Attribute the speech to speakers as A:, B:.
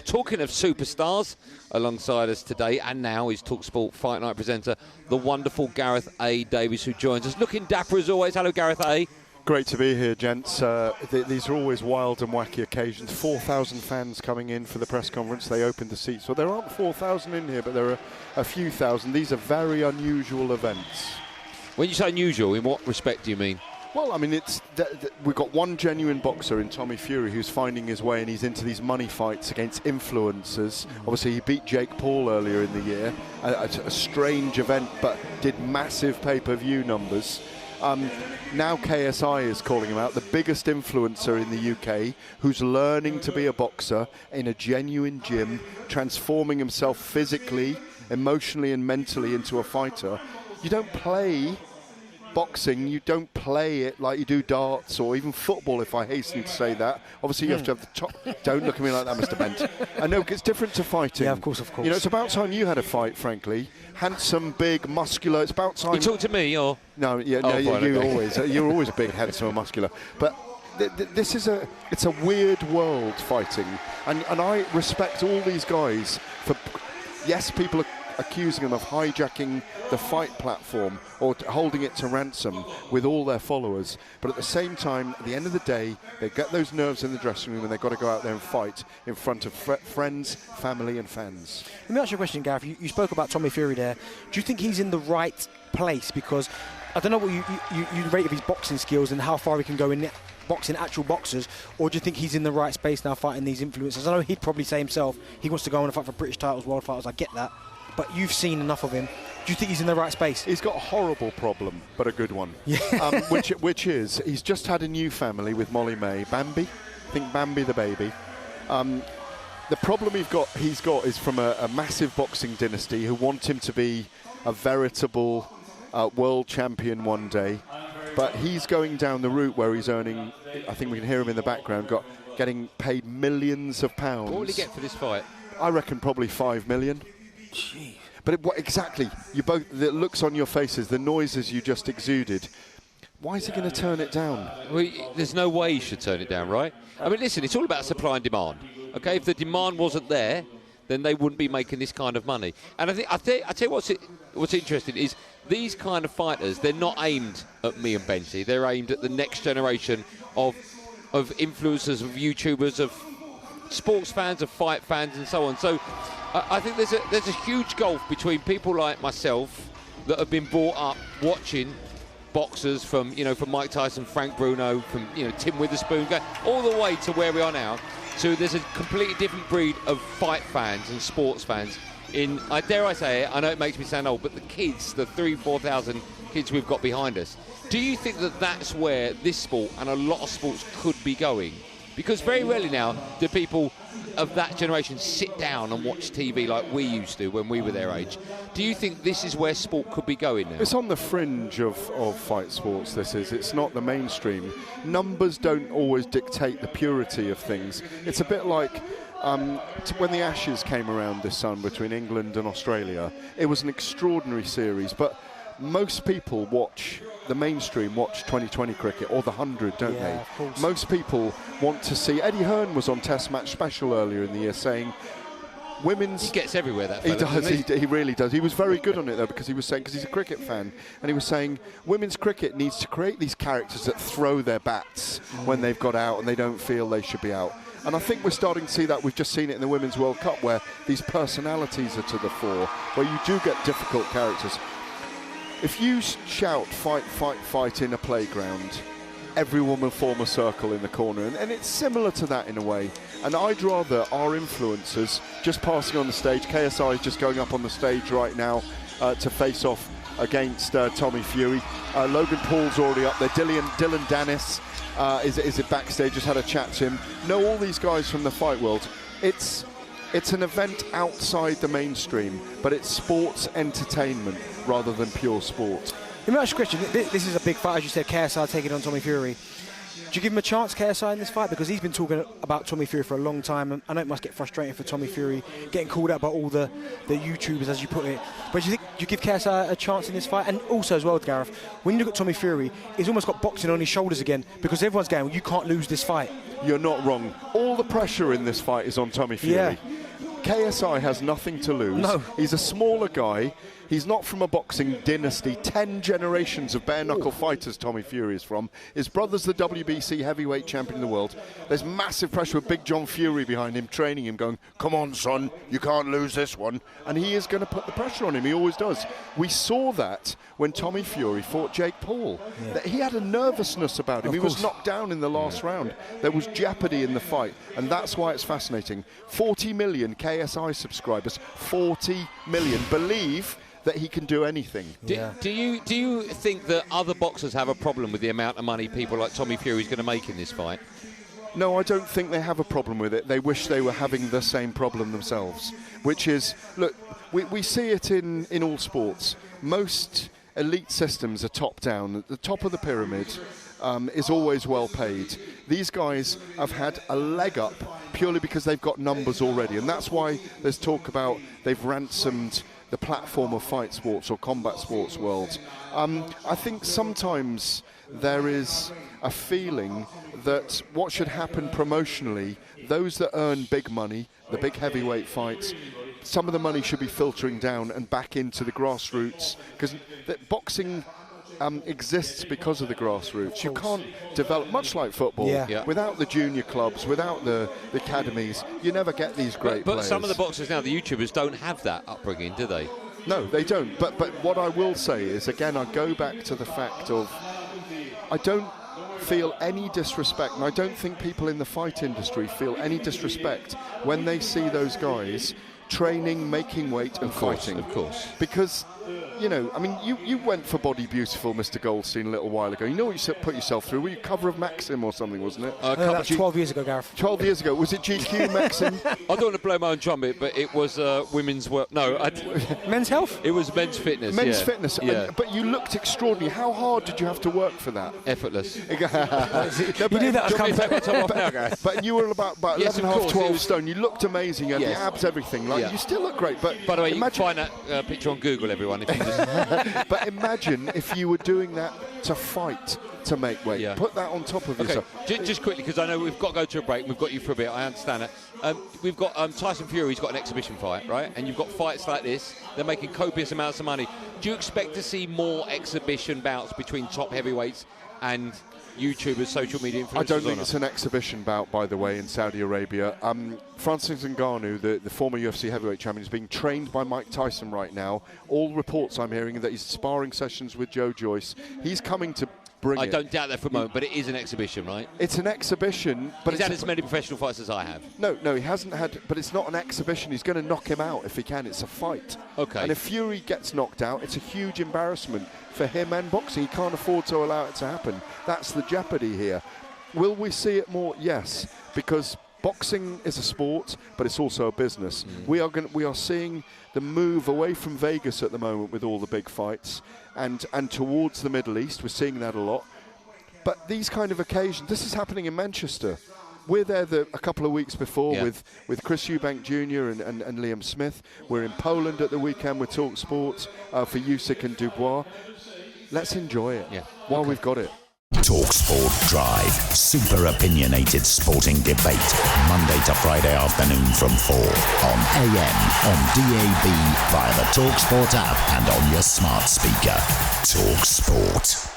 A: talking of superstars, alongside us today and now is talkSPORT Fight Night presenter, the wonderful Gareth A.Davies, who joins us. Looking dapper as always. Hello, Gareth A.
B: Great to be here, gents. These are always wild and wacky occasions. 4,000 fans coming in for the press conference. They opened the seats. Well, there aren't 4,000 in here, but there are a few thousand. These are very unusual events.
A: When you say unusual, in what respect do you mean?
B: Well, I mean, we've got one genuine boxer in Tommy Fury who's finding his way, and he's into these money fights against influencers. Obviously, he beat Jake Paul earlier in the year. A strange event, but did massive pay-per-view numbers. Now KSI is calling him out, the biggest influencer in the UK, who's learning to be a boxer in a genuine gym, transforming himself physically, emotionally and mentally into a fighter. You don't play boxing, you don't play it like you do darts or even football, if I hasten to say that. Obviously, you have to have the top. Don't look at me like that, Mr. Bent. I know, it's different to fighting.
C: Yeah, of course, of course.
B: You know, it's about time you had a fight, frankly. Handsome, big, muscular. It's about time.
A: You talk to me, or?
B: No, yeah,
A: oh,
B: no,
A: fine,
B: you
A: okay.
B: always. You're always big, handsome and muscular. But this is it's a weird world, fighting. And I respect all these guys for, yes, people are accusing them of hijacking the fight platform or holding it to ransom with all their followers. But at the same time, at the end of the day, they get those nerves in the dressing room and they've got to go out there and fight in front of friends, family and fans.
C: Let me ask you a question, Gareth. You spoke about Tommy Fury there. Do you think he's in the right place? Because I don't know what you rate of his boxing skills and how far he can go in boxing actual boxers, or do you think he's in the right space now fighting these influencers? I know he'd probably say himself he wants to go on and fight for British titles, world titles. I get that. But you've seen enough of him. Do you think he's in the right space?
B: He's got a horrible problem, but a good one.
C: Yeah.
B: Which is, he's just had a new family with Molly May. Bambi? I think Bambi the baby. The problem he's got is from a massive boxing dynasty who want him to be a veritable world champion one day. But he's going down the route where he's earning, I think we can hear him in the background, getting paid millions of pounds.
A: What will he get for this fight?
B: I reckon probably 5 million.
C: Gee.
B: But exactly, you both, the looks on your faces, the noises you just exuded. Why is he going to turn it down?
A: Well, there's no way he should turn it down, right? I mean, listen, it's all about supply and demand. Okay, if the demand wasn't there, then they wouldn't be making this kind of money. And I tell you what's interesting is these kind of fighters, they're not aimed at me and Benji. They're aimed at the next generation of influencers, of YouTubers, of sports fans, of fight fans, and so on. So I think there's a huge gulf between people like myself that have been brought up watching boxers from Mike Tyson, Frank Bruno, from Tim Witherspoon, all the way to where we are now. So there's a completely different breed of fight fans and sports fans. I dare I say it, I know it makes me sound old, but the kids, the 3,000-4,000 kids we've got behind us, do you think that that's where this sport and a lot of sports could be going? Because very rarely now do people of that generation sit down and watch TV like we used to when we were their age. Do you think this is where sport could be going now?
B: It's on the fringe of fight sports, this is. It's not the mainstream. Numbers don't always dictate the purity of things. It's a bit like when the Ashes came around this summer between England and Australia. It was an extraordinary series, but most people the mainstream watch 2020 cricket or the 100, don't they?
C: Of course.
B: Most people want to see. Eddie Hearn was on Test Match Special earlier in the year saying women's...
A: He gets everywhere, that fella.
B: He does, he really does. He was very good on it, though, because he's a cricket fan, and he was saying women's cricket needs to create these characters that throw their bats when they've got out and they don't feel they should be out. And I think we're starting to see that. We've just seen it in the Women's World Cup, where these personalities are to the fore, where you do get difficult characters. If you shout, fight, fight, fight in a playground, everyone will form a circle in the corner. And it's similar to that in a way. And I'd rather our influencers just passing on the stage. KSI is just going up on the stage right now to face off against Tommy Fury. Logan Paul's already up there. Dylan Dennis is it backstage, just had a chat to him. Know all these guys from the fight world. It's an event outside the mainstream, but it's sports entertainment rather than pure sport.
C: Let me ask you a question. This is a big fight, as you said, KSI taking on Tommy Fury. Do you give him a chance, KSI, in this fight? Because he's been talking about Tommy Fury for a long time, and I know it must get frustrating for Tommy Fury, getting called out by all the YouTubers, as you put it. But do you think you give KSI a chance in this fight? And also as well, Gareth, when you look at Tommy Fury, he's almost got boxing on his shoulders again, because everyone's going, well, you can't lose this fight.
B: You're not wrong. All the pressure in this fight is on Tommy Fury.
C: Yeah.
B: KSI has nothing to lose.
C: No.
B: He's a smaller guy. He's not from a boxing dynasty. 10 generations of bare-knuckle fighters Tommy Fury is from. His brother's the WBC heavyweight champion of the world. There's massive pressure with Big John Fury behind him, training him, going, come on, son, you can't lose this one. And he is going to put the pressure on him. He always does. We saw that when Tommy Fury fought Jake Paul. That he had a nervousness about him. He was knocked down in the last round. There was jeopardy in the fight. And that's why it's fascinating. 40 million KSI subscribers, 40 million, believe that he can do anything.
A: Do you think that other boxers have a problem with the amount of money people like Tommy Fury is going to make in this fight?
B: No, I don't think they have a problem with it. They wish they were having the same problem themselves, which is, look, we see it in all sports. Most elite systems are top-down. At the top of the pyramid is always well paid. These guys have had a leg up purely because they've got numbers already, and that's why there's talk about they've ransomed the platform of fight sports or combat sports world. I think sometimes there is a feeling that what should happen promotionally, those that earn big money, the big heavyweight fights, some of the money should be filtering down and back into the grassroots, because boxing exists because of the grassroots. You can't develop, much like football, without the junior clubs, without the academies, you never get these great players.
A: But some of the boxers now, the YouTubers, don't have that upbringing, do they?
B: No, they don't. But what I will say is, again, I go back to the fact of, I don't feel any disrespect, and I don't think people in the fight industry feel any disrespect when they see those guys training, making weight and fighting.
A: Of course.
B: Because, you know, I mean, you went for Body Beautiful, Mr. Goldstein, a little while ago. You know what you put yourself through? Were you cover of Maxim or something, wasn't it?
C: That's 12 years ago, Gareth.
B: 12 years ago. Was it GQ, Maxim?
A: I don't want to blow my own trumpet, but it was women's work. No,
C: Men's health?
A: It was men's fitness.
B: Men's fitness.
A: Yeah.
B: But you looked extraordinary. How hard did you have to work for that?
A: Effortless.
C: You knew that.
B: But you were about 11 and a half, 12 stone. You looked amazing. You had the
A: Yes.
B: abs, everything. Like, you still look great. But
A: by the way,
B: imagine,
A: you can find that picture on Google, everyone. If you just
B: but imagine if you were doing that to fight, to make weight.
A: Yeah.
B: Put that on top of
A: okay,
B: yourself.
A: just quickly, because I know we've got to go to a break. We've got you for a bit. I understand that. We've got Tyson Fury's got an exhibition fight, right? And you've got fights like this. They're making copious amounts of money. Do you expect to see more exhibition bouts between top heavyweights and YouTubers, social media influencers?
B: I don't think it's an exhibition bout, by the way, in Saudi Arabia. Francis Ngannou, the former UFC heavyweight champion, is being trained by Mike Tyson right now. All reports I'm hearing are that he's sparring sessions with Joyce. He's coming to bring
A: I
B: it.
A: don't doubt that for a moment, but it is an exhibition, right?
B: It's an exhibition, but
A: he's had as many professional fights as I have.
B: No, he hasn't had, but it's not an exhibition. He's going to knock him out if he can. It's a fight.
A: Okay.
B: And if Fury gets knocked out, it's a huge embarrassment for him and boxing. He can't afford to allow it to happen. That's the jeopardy here. Will we see it more? Yes, because boxing is a sport, but it's also a business. We are seeing the move away from Vegas at the moment with all the big fights, and towards the Middle East. We're seeing that a lot. But these kind of occasions, this is happening in Manchester. We're there a couple of weeks before with Chris Eubank Jr. and Liam Smith. We're in Poland at the weekend with talkSPORT for Usyk and Dubois. Let's enjoy it while we've got it.
D: talkSPORT Drive, super opinionated sporting debate, Monday to Friday afternoon from 4 on AM, on DAB, via the talkSPORT app and on your smart speaker. talkSPORT.